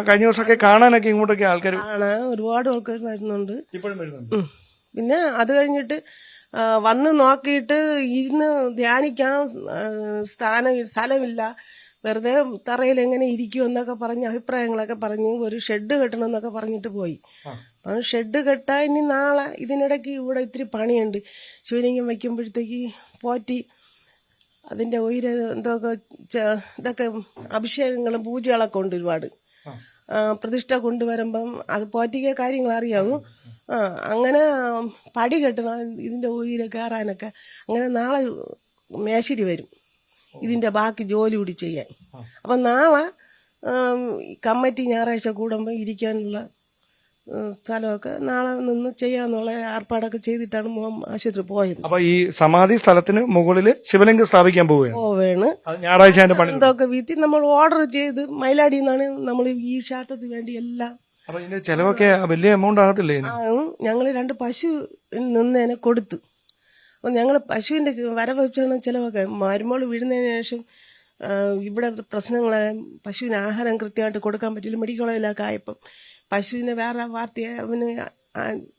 കഴിഞ്ഞ ദിവസമൊക്കെ കാണാനൊക്കെ ഇങ്ങോട്ടൊക്കെ ആൾക്കാർ ഒരുപാട് ആൾക്കാർ വരുന്നുണ്ട്. ഇപ്പോഴും വരുന്നുണ്ട്. പിന്നെ അത് കഴിഞ്ഞിട്ട് വന്ന് നോക്കിയിട്ട് ഇരുന്ന് ധ്യാനിക്കാൻ സ്ഥലമില്ല, വെറുതെ തറയിൽ എങ്ങനെ ഇരിക്കും എന്നൊക്കെ പറഞ്ഞ് അഭിപ്രായങ്ങളൊക്കെ പറഞ്ഞ് ഒരു ഷെഡ് കെട്ടണം എന്നൊക്കെ പറഞ്ഞിട്ട് പോയി. അപ്പം ഷെഡ് കെട്ടാൻ ഇനി നാളെ ഇതിനിടയ്ക്ക് ഇവിടെ ഇത്തിരി പണിയുണ്ട്. ശിവലിംഗം വയ്ക്കുമ്പോഴത്തേക്ക് പോറ്റി അതിൻ്റെ എന്തൊക്കെ ഇതൊക്കെ അഭിഷേകങ്ങളും പൂജകളൊക്കെ ഉണ്ട് ഒരുപാട്. പ്രതിഷ്ഠ കൊണ്ടുവരുമ്പം അത് പോറ്റിക്ക് കാര്യങ്ങൾ അറിയാവും. അങ്ങനെ പടി കെട്ടണം ഇതിൻ്റെ ഉയരെ കയറാനൊക്കെ. അങ്ങനെ നാളെ മേശരി വരും ഇതിൻ്റെ ബാക്കി ജോലി കൂടി ചെയ്യാൻ. അപ്പം നാളെ കമ്മിറ്റി ഞായറാഴ്ച കൂടുമ്പോൾ ഇരിക്കാനുള്ള സ്ഥലമൊക്കെ നാളെ നിന്ന് ചെയ്യാന്നുള്ള ഏർപ്പാടൊക്കെ ചെയ്തിട്ടാണ് മോൻ ആശുപത്രി പോയത്. അപ്പൊ ഈ സമാധി സ്ഥലത്തിന് മുകളിൽ ശിവലിംഗം സ്ഥാപിക്കാൻ പോവുകയാണ്. ഞായറാഴ്ച എന്തൊക്കെ വീട്ടിൽ നമ്മൾ ഓർഡർ ചെയ്ത് മയിലാടിയിൽ നിന്നാണ് നമ്മൾ ഈ ക്ഷേത്രത്തിന് വേണ്ടി എല്ലാം. അപ്പൊ ഇതിന്റെ ചെലവൊക്കെ വലിയ എമൗണ്ട് ആകത്തില്ലേ? ഞങ്ങൾ 2 പശു നിന്നേനെ കൊടുത്തു. അപ്പൊ ഞങ്ങൾ പശുവിന്റെ വരവ് വെച്ചാണ് ചിലവൊക്കെ. മരുമോള് വീഴുന്നതിന് ശേഷം ഇവിടെ പ്രശ്നങ്ങളെ പശുവിന് ആഹാരം കൃത്യമായിട്ട് കൊടുക്കാൻ പറ്റില്ല. മെഡിക്കൽ കോളേജിലൊക്കെ ആയപ്പം പശുവിനെ വേറെ പാർട്ടിയെ അവന്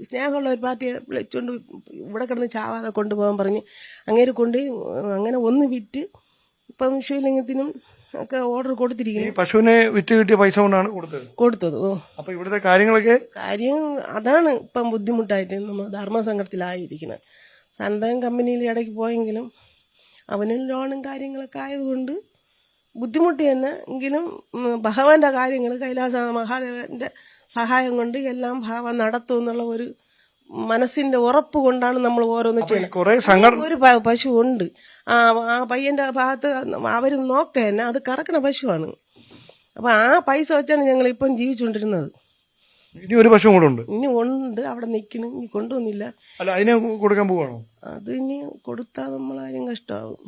സ്നേഹമുള്ള ഒരു പാർട്ടിയെ വിളിച്ചുകൊണ്ട് ഇവിടെ കിടന്ന് ചാവാതെ കൊണ്ടുപോകാൻ പറഞ്ഞ് അങ്ങനെ ഒന്ന് വിറ്റ് ഇപ്പം ശിവലിംഗത്തിനും ഒക്കെ ഓർഡർ കൊടുത്തിരിക്കുന്നു. പശുവിനെ വിറ്റ് കിട്ടിയ പൈസ കൊണ്ടാണ് കൊടുത്തത്. അപ്പൊ ഇവിടുത്തെ കാര്യം അതാണ് ഇപ്പം ബുദ്ധിമുട്ടായിട്ട് നമ്മൾ ധർമ്മസംഘത്തിലായിരിക്കുന്നത്. സന്തകം കമ്പനിയിൽ ഇടയ്ക്ക് പോയെങ്കിലും അവനും ലോണും കാര്യങ്ങളൊക്കെ ആയതുകൊണ്ട് ബുദ്ധിമുട്ട് തന്നെ. എങ്കിലും ഭഗവാന്റെ കാര്യങ്ങൾ കൈലാസ മഹാദേവന്റെ സഹായം കൊണ്ട് എല്ലാം ഭഗവാൻ നടത്തും എന്നുള്ള ഒരു മനസ്സിന്റെ ഉറപ്പ് കൊണ്ടാണ് നമ്മൾ ഓരോന്ന് ചെയ്യുന്നത്. ഒരു പശു ഉണ്ട്, ആ പയ്യന്റെ ഭാഗത്ത് അവര് നോക്ക തന്നെ അത് കറക്കണ പശുവാണ്. അപ്പൊ ആ പൈസ വെച്ചാണ് ഞങ്ങൾ ഇപ്പം ജീവിച്ചുകൊണ്ടിരുന്നത്. ഇനി ഒരു പശു കൂടെ ഉണ്ട്. ഇനി ഉണ്ട്, അവിടെ നിൽക്കണം. ഇനി കൊണ്ടുവന്നില്ല. അതിനെ കൊടുക്കാൻ പോവാണോ? അത് ഇനി കൊടുത്താൽ നമ്മളാരും കഷ്ടമാവും.